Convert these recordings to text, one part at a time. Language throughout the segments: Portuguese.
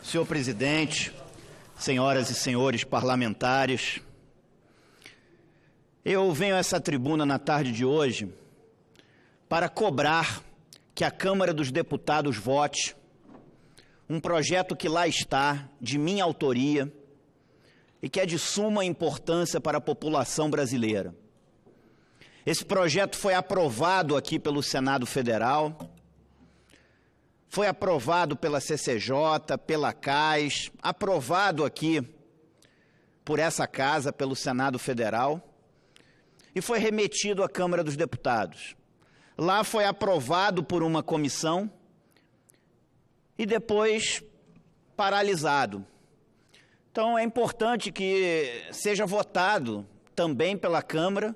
Senhor presidente, senhoras e senhores parlamentares, eu venho a essa tribuna na tarde de hoje para cobrar que a Câmara dos Deputados vote um projeto que lá está, de minha autoria, e que é de suma importância para a população brasileira. Esse projeto foi aprovado aqui pelo Senado Federal, foi aprovado pela CCJ, pela CAIS, aprovado aqui por essa casa, pelo Senado Federal, e foi remetido à Câmara dos Deputados. Lá foi aprovado por uma comissão e depois paralisado. Então é importante que seja votado também pela Câmara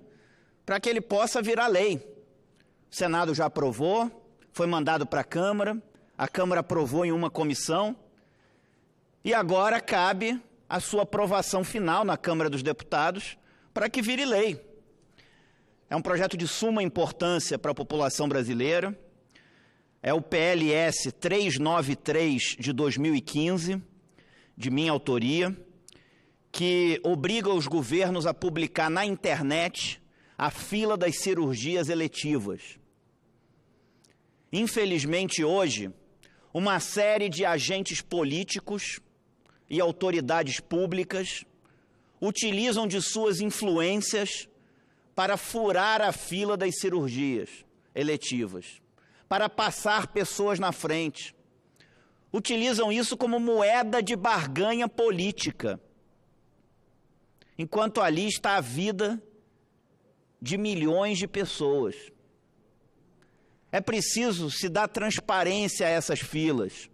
para que ele possa virar lei. O Senado já aprovou, foi mandado para a Câmara aprovou em uma comissão e agora cabe a sua aprovação final na Câmara dos Deputados para que vire lei. É um projeto de suma importância para a população brasileira. É o PLS 393 de 2015, de minha autoria, que obriga os governos a publicar na internet a fila das cirurgias eletivas. Infelizmente, hoje, uma série de agentes políticos e autoridades públicas utilizam de suas influências para furar a fila das cirurgias eletivas, para passar pessoas na frente. Utilizam isso como moeda de barganha política, enquanto ali está a vida de milhões de pessoas. É preciso se dar transparência a essas filas.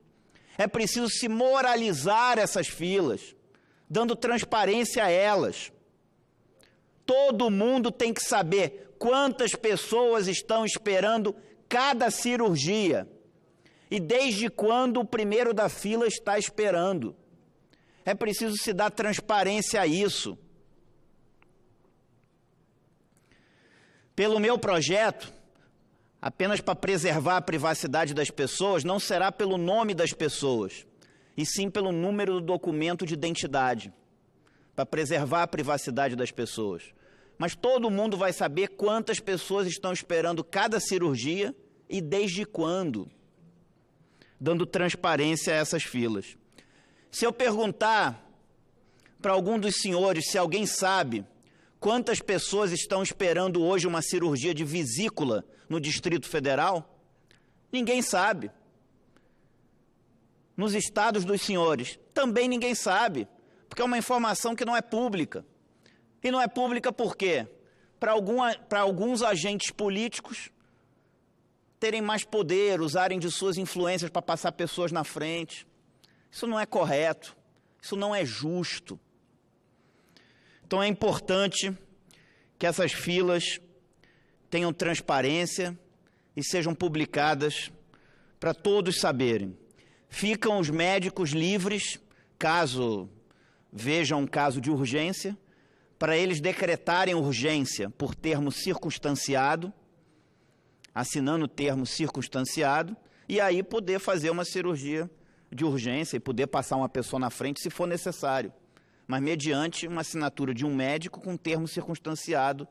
É preciso se moralizar essas filas, dando transparência a elas. Todo mundo tem que saber quantas pessoas estão esperando cada cirurgia e desde quando o primeiro da fila está esperando. É preciso se dar transparência a isso. Pelo meu projeto, apenas para preservar a privacidade das pessoas, não será pelo nome das pessoas, e sim pelo número do documento de identidade, para preservar a privacidade das pessoas. Mas todo mundo vai saber quantas pessoas estão esperando cada cirurgia e desde quando, dando transparência a essas filas. Se eu perguntar para algum dos senhores se alguém sabe quantas pessoas estão esperando hoje uma cirurgia de vesícula no Distrito Federal, ninguém sabe. Nos estados dos senhores, também ninguém sabe, porque é uma informação que não é pública. E não é pública por quê? Para alguns agentes políticos terem mais poder, usarem de suas influências para passar pessoas na frente. Isso não é correto, isso não é justo. Então é importante que essas filas tenham transparência e sejam publicadas para todos saberem. Ficam os médicos livres, caso vejam um caso de urgência, para eles decretarem urgência por termo circunstanciado, assinando o termo circunstanciado, e aí poder fazer uma cirurgia de urgência e poder passar uma pessoa na frente se for necessário, mas mediante uma assinatura de um médico com termo circunstanciado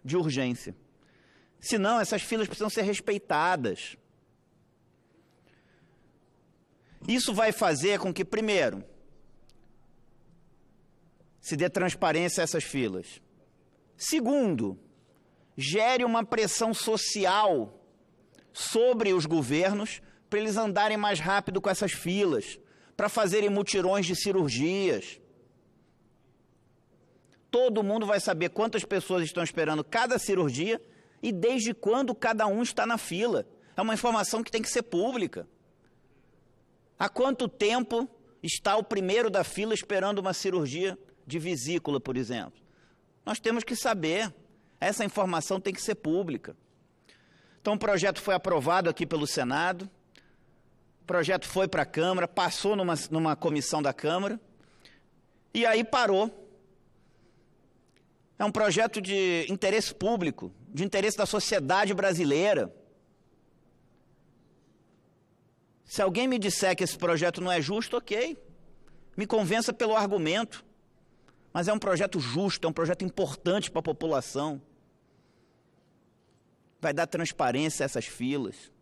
de urgência. Senão, essas filas precisam ser respeitadas. Isso vai fazer com que, primeiro, se dê transparência a essas filas. Segundo, gere uma pressão social sobre os governos para eles andarem mais rápido com essas filas, para fazerem mutirões de cirurgias. Todo mundo vai saber quantas pessoas estão esperando cada cirurgia e desde quando cada um está na fila. É uma informação que tem que ser pública. Há quanto tempo está o primeiro da fila esperando uma cirurgia de vesícula, por exemplo? Nós temos que saber. Essa informação tem que ser pública. Então o projeto foi aprovado aqui pelo Senado, o projeto foi para a Câmara, passou numa comissão da Câmara, e aí parou. É um projeto de interesse público, de interesse da sociedade brasileira. Se alguém me disser que esse projeto não é justo, ok. Me convença pelo argumento. Mas é um projeto justo, é um projeto importante para a população. Vai dar transparência a essas filas.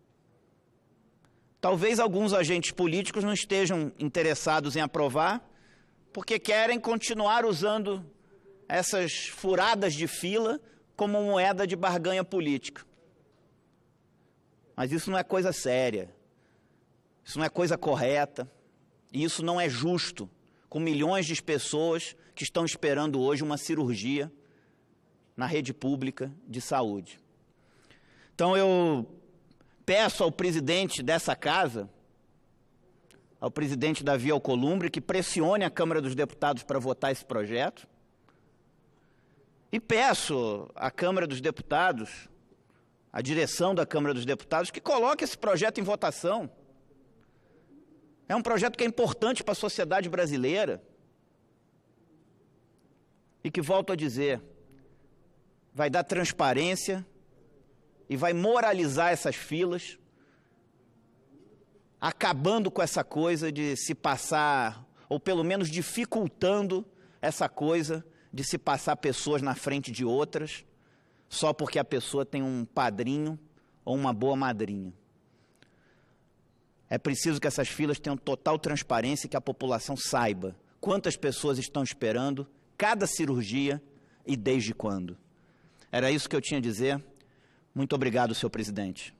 Talvez alguns agentes políticos não estejam interessados em aprovar, porque querem continuar usando essas furadas de fila como moeda de barganha política. Mas isso não é coisa séria, isso não é coisa correta, e isso não é justo com milhões de pessoas que estão esperando hoje uma cirurgia na rede pública de saúde. Então eu peço ao presidente dessa casa, ao presidente Davi Alcolumbre, que pressione a Câmara dos Deputados para votar esse projeto. E peço à Câmara dos Deputados, à direção da Câmara dos Deputados, que coloque esse projeto em votação. É um projeto que é importante para a sociedade brasileira. E que, volto a dizer, vai dar transparência e vai moralizar essas filas, acabando com essa coisa de se passar, ou pelo menos dificultando essa coisa de se passar pessoas na frente de outras, só porque a pessoa tem um padrinho ou uma boa madrinha. É preciso que essas filas tenham total transparência e que a população saiba quantas pessoas estão esperando cada cirurgia e desde quando. Era isso que eu tinha a dizer. Muito obrigado, senhor presidente.